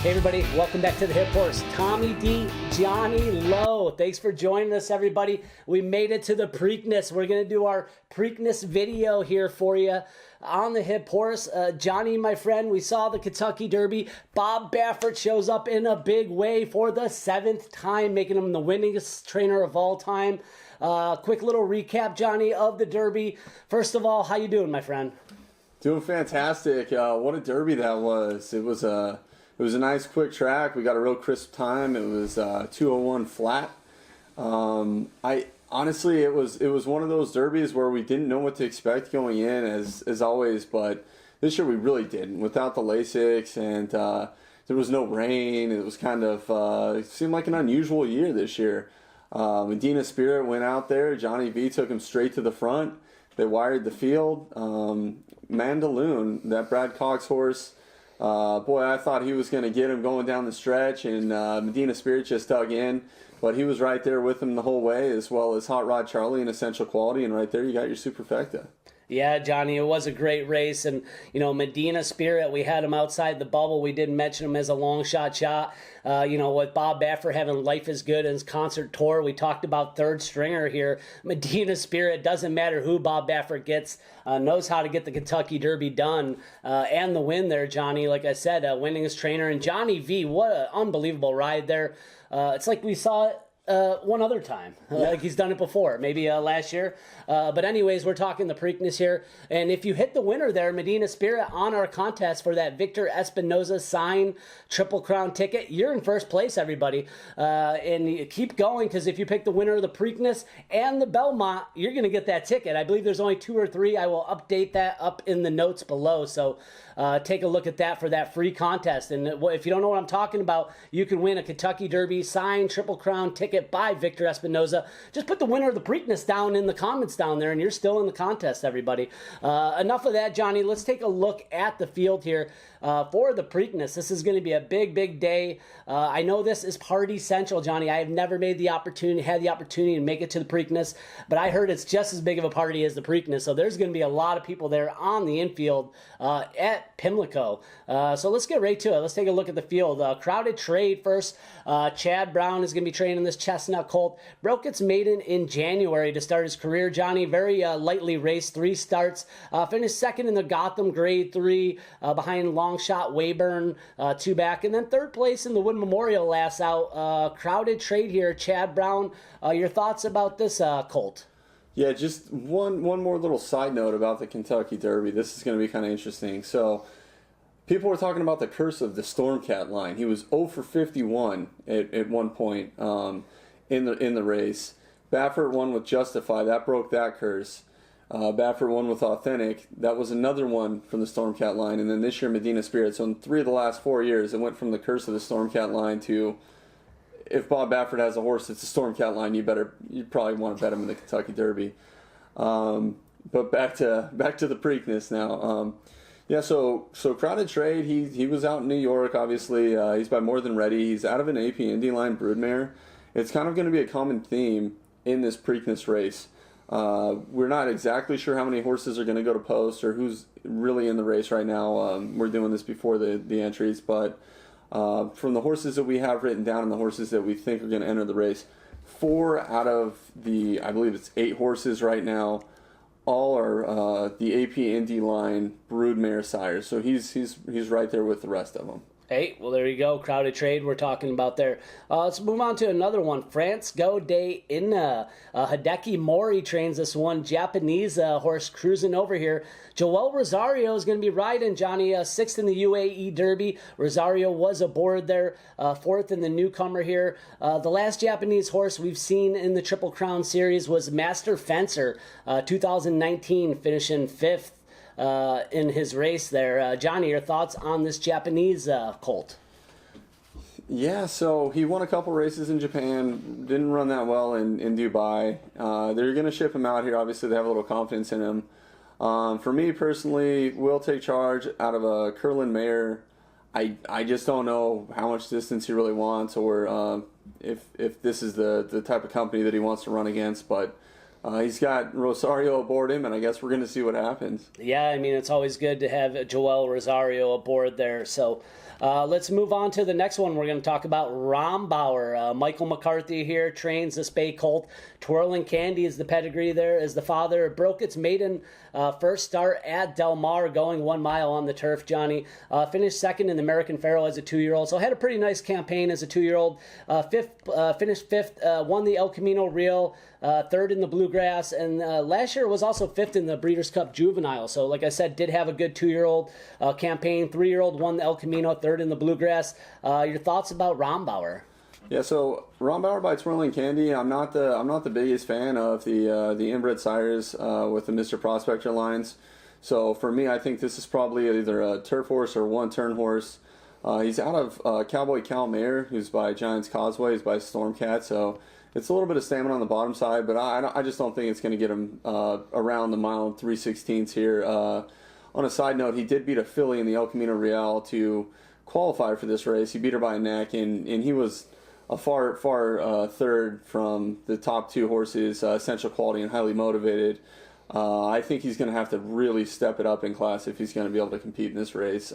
Hey everybody, welcome back to the Hip Horse. Tommy D, Johnny, Lowe. Thanks for joining us, everybody. We made it to the Preakness. We're going to do our Preakness video here for you on the Hip Horse. Johnny, my friend, we saw the Kentucky Derby. Bob Baffert shows up in a big way for the 7th time, making him the winningest trainer of all time. Quick little recap, Johnny, of the Derby. First of all, how you doing, my friend? Doing fantastic. What a Derby that was. It was a nice quick track. We got a real crisp time. It was 2:01 flat. I honestly, it was one of those derbies where we didn't know what to expect going in, as always. But this year we really didn't. Without the Lasix and there was no rain. It was kind of it seemed like an unusual year this year. Medina Spirit went out there. Johnny V took him straight to the front. They wired the field. Mandaloon, that Brad Cox horse. Boy, I thought he was going to get him going down the stretch, and Medina Spirit just dug in. But he was right there with him the whole way, as well as Hot Rod Charlie and Essential Quality, and right there you got your Superfecta. Yeah, Johnny, it was a great race, and Medina Spirit, we had him outside the bubble. We didn't mention him as a long shot. With Bob Baffert having Life is Good in his concert tour, we talked about third stringer here. Medina Spirit, doesn't matter who Bob Baffert gets, knows how to get the Kentucky Derby done, and the win there, Johnny. Like I said, winningest trainer, and Johnny V, what an unbelievable ride there. It's like we saw it one other time, like he's done it before, maybe last year. But anyways, we're talking the Preakness here. And if you hit the winner there, Medina Spirit, on our contest for that Victor Espinoza signed Triple Crown ticket, you're in first place, everybody. And you keep going, because if you pick the winner of the Preakness and the Belmont, you're going to get that ticket. I believe there's only 2 or 3. I will update that up in the notes below. So take a look at that for that free contest. And if you don't know what I'm talking about, you can win a Kentucky Derby signed Triple Crown ticket by Victor Espinoza. Just put the winner of the Preakness down in the comments down there, and you're still in the contest, everybody. Enough of that, Johnny. Let's take a look at the field here for the Preakness. This is going to be a big day. I know this is party central, Johnny. I have never had the opportunity to make it to the Preakness, but I heard it's just as big of a party as the Preakness. So there's going to be a lot of people there on the infield at Pimlico. So let's get right to it. Let's take a look at the field. Crowded Trade first. Chad Brown is going to be training this chestnut colt. Broke its maiden in January to start his career, Johnny. Very lightly raced, 3 starts. Finished second in the Gotham Grade 3 behind Longshot, Wayburn, 2 back. And then third place in the Wood Memorial last out. Crowded Trade here. Chad Brown, your thoughts about this colt? Yeah, just one more little side note about the Kentucky Derby. This is going to be kind of interesting. So people were talking about the curse of the Stormcat line. He was 0 for 51 at one point in the race. Baffert won with Justify. That broke that curse. Baffert won with Authentic. That was another one from the Stormcat line. And then this year, Medina Spirit. So in 3 of the last 4 years, it went from the curse of the Stormcat line to, if Bob Baffert has a horse that's a Stormcat line, you probably want to bet him in the Kentucky Derby. But back to the Preakness now. Yeah, so Crowded Trade, he was out in New York, obviously. He's by More Than Ready. He's out of an AP Indy line broodmare. It's kind of going to be a common theme in this Preakness race. We're not exactly sure how many horses are going to go to post or who's really in the race right now. We're doing this before the entries, but from the horses that we have written down and the horses that we think are going to enter the race, 4 out of the, I believe it's 8 horses right now, all are the AP Indy line broodmare sires. So he's right there with the rest of them. Hey, well, there you go. Crowded Trade we're talking about there. Let's move on to another one. France Go Day in Hideki Mori trains this one. Japanese horse cruising over here. Joel Rosario is going to be riding, Johnny, 6th in the UAE Derby. Rosario was aboard there, 4th in the newcomer here. The last Japanese horse we've seen in the Triple Crown Series was Master Fencer, 2019, finishing 5th. In his race there. Johnny, your thoughts on this Japanese colt? Yeah, so he won a couple races in Japan, didn't run that well in Dubai. They're going to ship him out here. Obviously, they have a little confidence in him. For me personally, we'll take charge out of a Curlin mare. I just don't know how much distance he really wants, or if this is the type of company that he wants to run against, but He's got Rosario aboard him, and I guess we're going to see what happens. Yeah, I mean, it's always good to have Joel Rosario aboard there. So let's move on to the next one. We're going to talk about Rombauer. Michael McCarthy here trains this bay colt. Twirling Candy is the pedigree there, is the father. It broke its maiden first start at Del Mar, going 1 mile on the turf, Johnny. Finished second in the American Pharoah as a 2-year-old, so had a pretty nice campaign as a 2-year-old. Finished fifth, won the El Camino Real, third in the Bluegrass, and last year was also fifth in the Breeders' Cup Juvenile. So, like I said, did have a good 2-year-old campaign. 3-year-old won the El Camino, third in the Bluegrass. Your thoughts about Rombauer? Yeah, so Rombauer by Twirling Candy. I'm not the biggest fan of the inbred sires with the Mr. Prospector lines. So for me, I think this is probably either a turf horse or one-turn horse. He's out of Cowboy Cal Mayer, who's by Giants Causeway, he's by Stormcat. So it's a little bit of stamina on the bottom side, but I just don't think it's going to get him around the mile and 3/16 here. On a side note, he did beat a filly in the El Camino Real to qualify for this race. He beat her by a neck, and he was a far third from the top 2 horses, Essential Quality and Highly Motivated. I think he's going to have to really step it up in class if he's going to be able to compete in this race,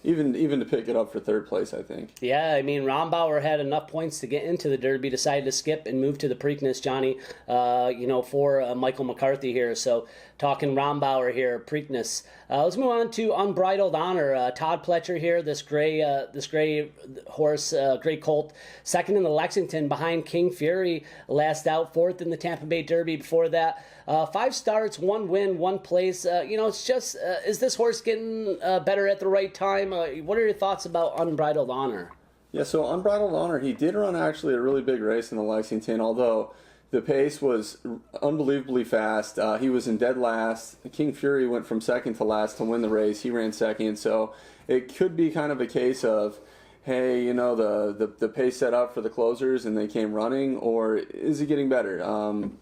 even to pick it up for third place, I think. Yeah, I mean, Rombauer had enough points to get into the Derby, decided to skip and move to the Preakness, Johnny, for Michael McCarthy here. So talking Rombauer here, Preakness. Let's move on to Unbridled Honor. Todd Pletcher here, this gray horse, gray colt, second in the Lexington behind King Fury, last out, fourth in the Tampa Bay Derby before that. 5 starts, 1 win, 1 place. It's just, is this horse getting better at the right time? What are your thoughts about Unbridled Honor? Yeah, so Unbridled Honor, he did run actually a really big race in the Lexington, although the pace was unbelievably fast. He was in dead last. King Fury went from second to last to win the race. He ran second, so it could be kind of a case of, hey, the pace set up for the closers and they came running, or is he getting better? I'm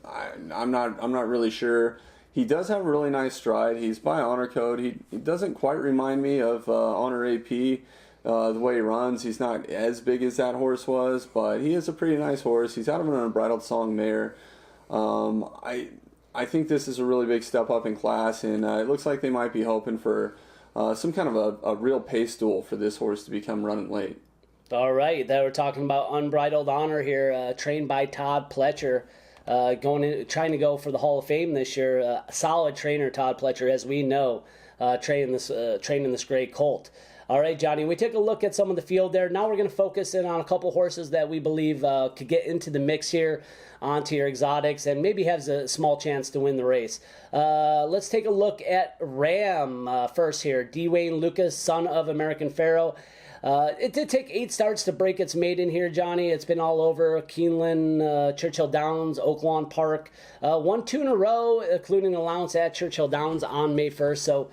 not really sure. He does have a really nice stride. He's by Honor Code. He doesn't quite remind me of Honor AP, the way he runs. He's not as big as that horse was, but he is a pretty nice horse. He's out of an Unbridled Song mare. I think this is a really big step up in class, and it looks like they might be hoping for some kind of a real pace duel for this horse to become running late. All right, we're talking about Unbridled Honor here, trained by Todd Pletcher, trying to go for the Hall of Fame this year. Solid trainer, Todd Pletcher, as we know, training this gray colt. All right, Johnny, we took a look at some of the field there. Now we're going to focus in on a couple horses that we believe could get into the mix here onto your exotics and maybe has a small chance to win the race. Let's take a look at Ram first here. Dwayne Lucas, son of American Pharoah. It did take 8 starts to break its maiden here, Johnny. It's been all over Keeneland, Churchill Downs, Oaklawn Park. Won 2 in a row, including an allowance at Churchill Downs on May 1st. So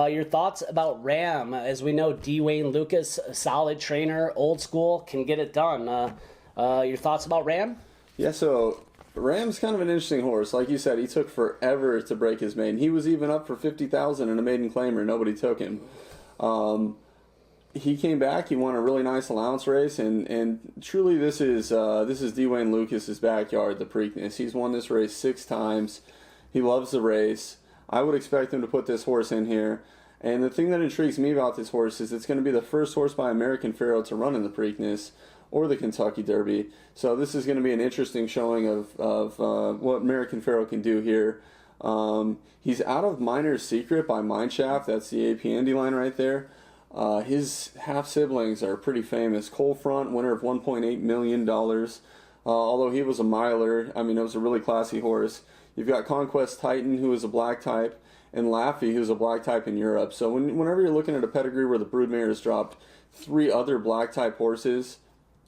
your thoughts about Ram? As we know, Dwayne Lucas, a solid trainer, old school, can get it done. Your thoughts about Ram? Yeah, so Ram's kind of an interesting horse. Like you said, he took forever to break his maiden. He was even up for $50,000 in a maiden claimer. Nobody took him. He came back. He won a really nice allowance race, and truly, this is Dwayne Lucas's backyard, the Preakness. He's won this race 6 times. He loves the race. I would expect him to put this horse in here. And the thing that intrigues me about this horse is it's going to be the first horse by American Pharoah to run in the Preakness or the Kentucky Derby. So this is going to be an interesting showing of what American Pharoah can do here. He's out of Miner's Secret by Mineshaft. That's the AP Indy line right there. His half-siblings are pretty famous. Cole Front, winner of $1.8 million. Although he was a miler, I mean, it was a really classy horse. You've got Conquest Titan, who is a black type, and Laffy, who's a black type in Europe. So whenever you're looking at a pedigree where the broodmare has dropped 3 other black type horses,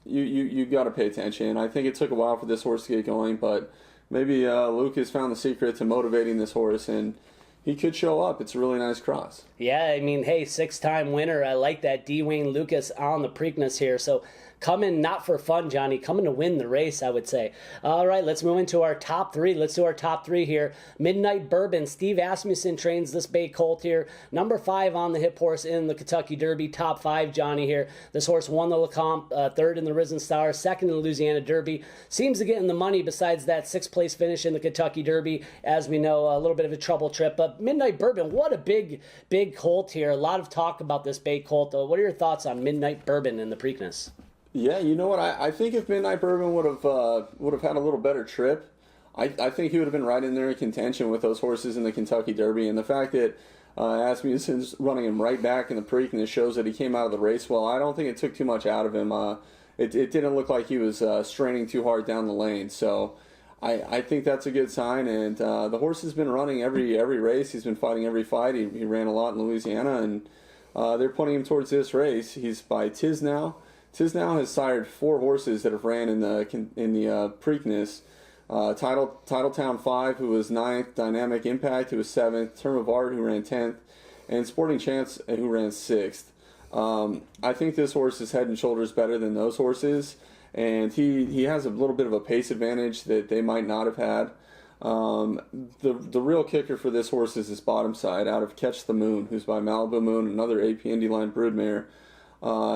you got to pay attention. I think it took a while for this horse to get going, but maybe Lucas found the secret to motivating this horse, and he could show up. It's a really nice cross. Yeah, I mean, hey, 6-time winner. I like that. Dwayne Lucas on the Preakness here. So coming not for fun, Johnny, coming to win the race, I would say. All right, let's move into our top three. Let's do our top three here. Midnight Bourbon. Steve Asmussen trains this bay colt here. Number 5 on the hip horse in the Kentucky Derby. Top 5, Johnny here. This horse won the Lecomte, 3rd in the Risen Star, 2nd in the Louisiana Derby. Seems to get in the money besides that 6th place finish in the Kentucky Derby. As we know, a little bit of a trouble trip. But Midnight Bourbon, what a big colt here. A lot of talk about this bay colt. What are your thoughts on Midnight Bourbon in the Preakness? Yeah, you know what? I think if Midnight Bourbon would have had a little better trip, I think he would have been right in there in contention with those horses in the Kentucky Derby. And the fact that Asmussen's running him right back in the Preakness shows that he came out of the race well. I don't think it took too much out of him. It didn't look like he was straining too hard down the lane. So I think that's a good sign. And the horse has been running every race. He's been fighting every fight. He ran a lot in Louisiana, and they're pointing him towards this race. He's by Tisnow. Tisnow has sired 4 horses that have ran in the Preakness. Titletown 5, who was 9th, Dynamic Impact, who was 7th, Term of Art, who ran 10th, and Sporting Chance, who ran 6th. I think this horse is head and shoulders better than those horses, and he has a little bit of a pace advantage that they might not have had. The real kicker for this horse is his bottom side, out of Catch the Moon, who's by Malibu Moon, another AP Indy Line broodmare.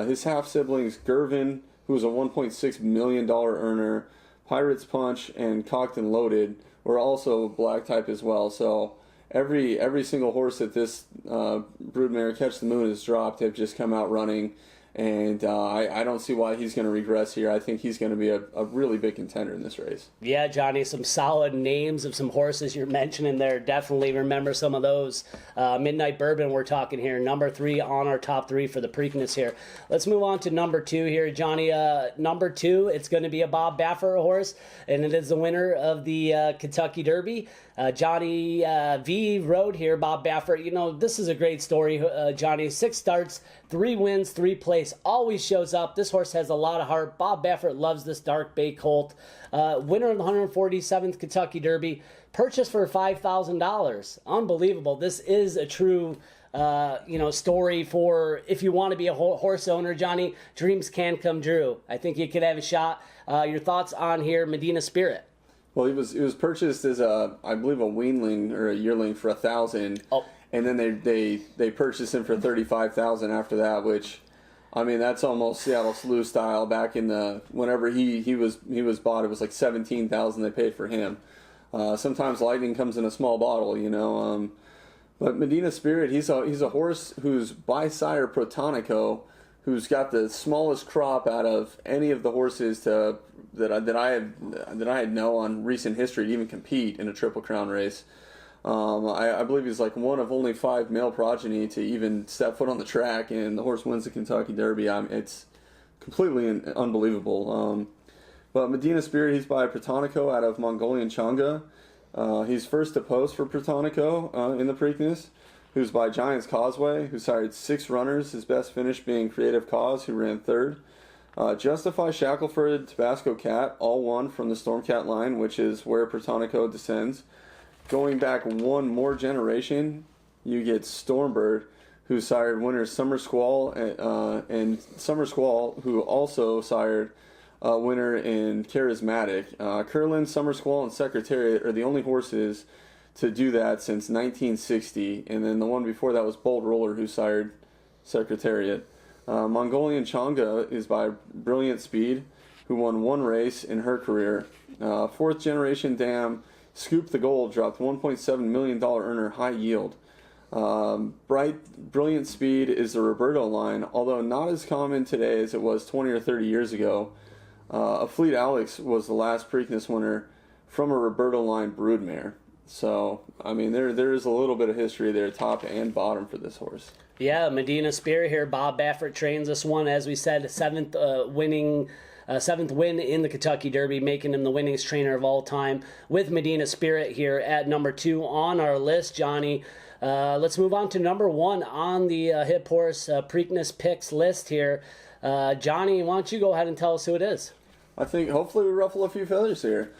His half-siblings, Gervin, who was a $1.6 million earner, Pirate's Punch, and Cocked and Loaded were also black type as well. So every single horse that this broodmare Catch the Moon has dropped have just come out running. And I don't see why he's going to regress here. I think he's going to be a really big contender in this race. Yeah, Johnny, some solid names of some horses you're mentioning there. Definitely remember some of those. Midnight Bourbon, we're talking here. Number 3 on our top 3 for the Preakness here. Let's move on to number 2 here, Johnny. Number 2, it's going to be a Bob Baffer horse, and it is the winner of the Kentucky Derby. Johnny V rode here, Bob Baffert. You know, this is a great story, Johnny. 6 starts, 3 wins, 3 place. Always shows up. This horse has a lot of heart. Bob Baffert loves this dark bay colt. Winner of the 147th Kentucky Derby. Purchased for $5,000. Unbelievable. This is a true story for if you want to be a horse owner, Johnny. Dreams can come true. I think you could have a shot. Your thoughts on here, Medina Spirit? Well, he was purchased as I believe a weanling or a yearling for $1,000. Oh. And then they purchased him for $35,000 after that, which, I mean, that's almost Seattle Slew style. Back in the whenever he was bought, it was like $17,000 they paid for him. Sometimes lightning comes in a small bottle, you know. But Medina Spirit, he's a horse who's by sire Protonico, who's got the smallest crop out of any of the horses that I know on recent history to even compete in a Triple Crown race. I believe he's like one of only 5 male progeny to even step foot on the track, and the horse wins the Kentucky Derby. It's completely unbelievable. But Medina Spirit, he's by Protonico out of Mongolian Changa. He's first to post for Protonico in the Preakness, who's by Giants Causeway, who sired 6 runners, his best finish being Creative Cause, who ran 3rd. Justify, Shackleford, Tabasco Cat, all won from the Stormcat line, which is where Protonico descends. Going back one more generation, you get Stormbird, who sired winners Summer Squall, and Summer Squall, who also sired winner in Charismatic. Curlin, Summer Squall, and Secretariat are the only horses to do that since 1960, and then the one before that was Bold Roller, who sired Secretariat. Mongolian Changa is by Brilliant Speed, who won 1 race in her career. 4th generation Dam, Scoop the Gold, dropped $1.7 million earner High Yield. Brilliant Speed is the Roberto line, although not as common today as it was 20 or 30 years ago. Fleet Alex was the last Preakness winner from a Roberto line broodmare. So, I mean, there is a little bit of history there, top and bottom, for this horse. Yeah, Medina Spirit here. Bob Baffert trains this one. As we said, 7th win in the Kentucky Derby, making him the winningest trainer of all time with Medina Spirit here at number 2 on our list, Johnny. Let's move on to number 1 on the hip horse Preakness picks list here. Johnny, why don't you go ahead and tell us who it is? I think hopefully we ruffle a few feathers here.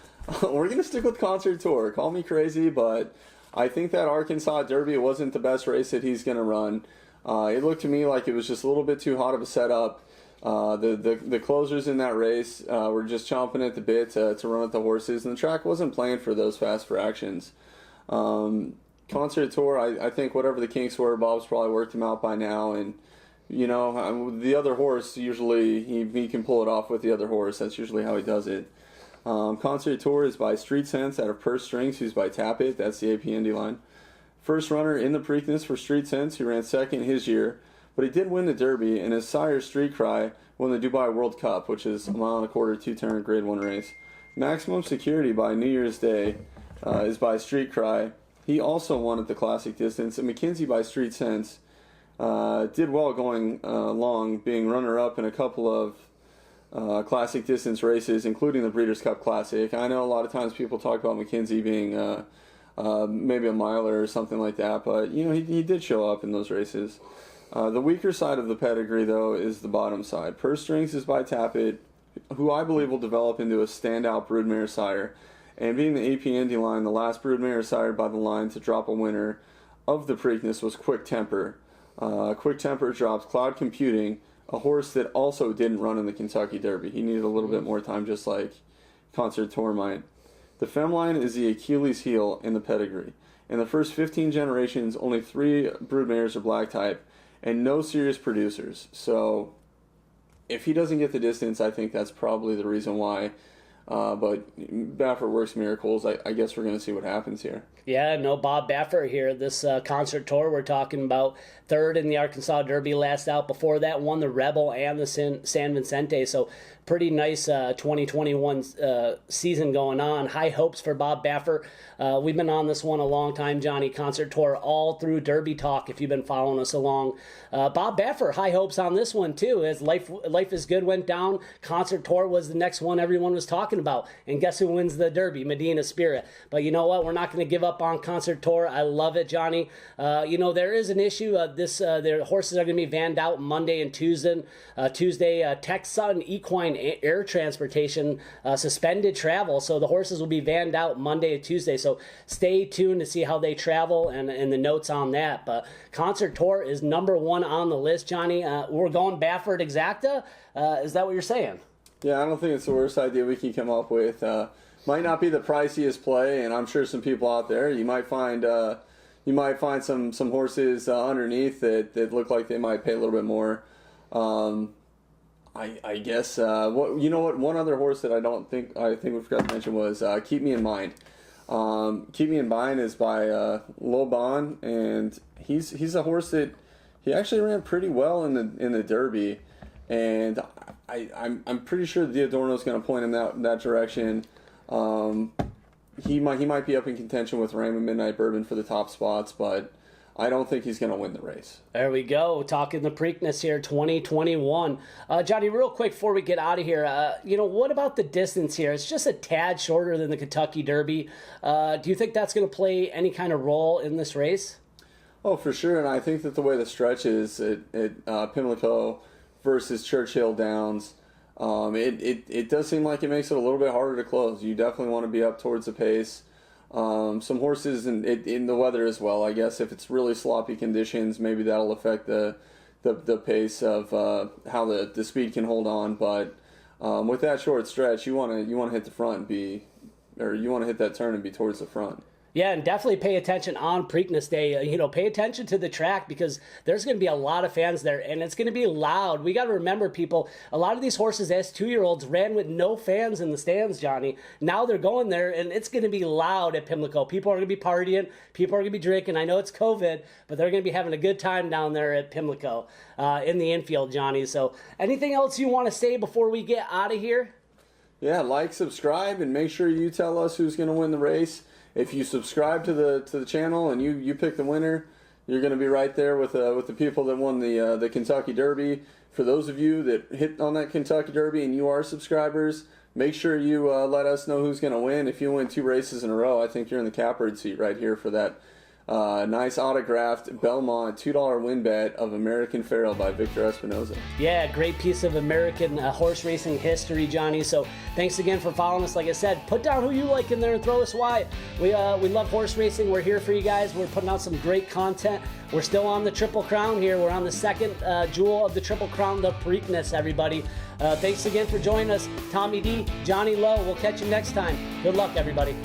We're going to stick with Concert Tour. Call me crazy, but I think that Arkansas Derby wasn't the best race that he's going to run. It looked to me like it was just a little bit too hot of a setup. The closers in that race were just chomping at the bit to run at the horses, and the track wasn't planned for those fast fractions. Concert Tour, I think whatever the kinks were, Bob's probably worked him out by now, and the other horse, usually he can pull it off with the other horse. That's usually how he does it. Concert Tour is by Street Sense out of Purse Strings, who's by Tap It. That's the APND line. First runner in the Preakness for Street Sense, who ran second his year, but he did win the Derby, and his sire, Street Cry, won the Dubai World Cup, which is a 1.25 mile, two-turn Grade 1 race. Maximum Security by New Year's Day is by Street Cry. He also won at the Classic Distance, and McKinsey by Street Sense did well going long, being runner-up in a couple of Classic Distance races, including the Breeders' Cup Classic. I know a lot of times people talk about McKinsey being maybe a miler or something like that, but he did show up in those races. The weaker side of the pedigree, though, is the bottom side. Purse Strings is by Tap It, who I believe will develop into a standout broodmare sire. And being the APND line, the last broodmare sired by the line to drop a winner of the Preakness was Quick Temper. Quick Temper drops Cloud Computing, a horse that also didn't run in the Kentucky Derby. He needed a little bit more time, just like Concert Tour might. The Femline is the Achilles heel in the pedigree. In the first 15 generations, only 3 broodmares are black type, and no serious producers. So if he doesn't get the distance, I think that's probably the reason why. But Baffert works miracles. I guess we're going to see what happens here. Yeah, no Bob Baffert here. This Concert Tour, we're talking about third in the Arkansas Derby last out. Before that, won the Rebel and the San Vicente. So pretty nice 2021 season going on. High hopes for Bob Baffert. We've been on this one a long time, Johnny. Concert Tour all through Derby Talk, if you've been following us along. Bob Baffert, high hopes on this one too. As Life is Good went down, Concert Tour was the next one everyone was talking about. And guess who wins the Derby? Medina Spirit. But you know what? We're not going to give up on Concert Tour. I love it, Johnny. There is an issue. Their horses are going to be vanned out Monday and Tuesday. Texan Equine Air Transportation suspended travel, so the horses will be vanned out Monday and Tuesday. So stay tuned to see how they travel and the notes on that. But Concert Tour is number 1 on the list, Johnny. We're going Baffert Exacta. Is that what you're saying? Yeah, I don't think it's the worst idea we can come up with. Might not be the priciest play, and I'm sure some people out there, you might find some horses underneath that look like they might pay a little bit more. I guess one other horse that I think we forgot to mention was Keep Me in Mind. Keep Me in Mind is by Lowe, and he's a horse that he actually ran pretty well in the Derby, and I'm pretty sure Diadorno's going to point him that direction. He might be up in contention with Raymond Midnight Bourbon for the top spots, but I don't think he's going to win the race. There we go. Talking the Preakness here, 2021. Johnny, real quick before we get out of here, what about the distance here? It's just a tad shorter than the Kentucky Derby. Do you think that's going to play any kind of role in this race? Oh, for sure. And I think that the way the stretch is at Pimlico versus Churchill Downs, it does seem like it makes it a little bit harder to close. You definitely want to be up towards the pace. Some horses in the weather as well. I guess if it's really sloppy conditions, maybe that'll affect the pace of how the speed can hold on. But with that short stretch, you want to hit the front you want to hit that turn and be towards the front. Yeah, and definitely pay attention on Preakness Day. Pay attention to the track because there's going to be a lot of fans there, and it's going to be loud. We got to remember, people, a lot of these horses as 2-year-olds ran with no fans in the stands, Johnny. Now they're going there, and it's going to be loud at Pimlico. People are going to be partying. People are going to be drinking. I know it's COVID, but they're going to be having a good time down there at Pimlico in the infield, Johnny. So anything else you want to say before we get out of here? Yeah, like, subscribe, and make sure you tell us who's going to win the race. If you subscribe to the channel and you pick the winner, you're going to be right there with the people that won the Kentucky Derby. For those of you that hit on that Kentucky Derby and you are subscribers, make sure you let us know who's going to win. If you win 2 races in a row, I think you're in the catbird seat right here for that Nice autographed Belmont $2 win bet of American Pharoah by Victor Espinoza. Yeah, great piece of American horse racing history, Johnny. So thanks again for following us. Like I said, put down who you like in there and throw us why. We love horse racing. We're here for you guys. We're putting out some great content. We're still on the Triple Crown here. We're on the second jewel of the Triple Crown, the Preakness, everybody. Thanks again for joining us. Tommy D, Johnny Lowe. We'll catch you next time. Good luck, everybody.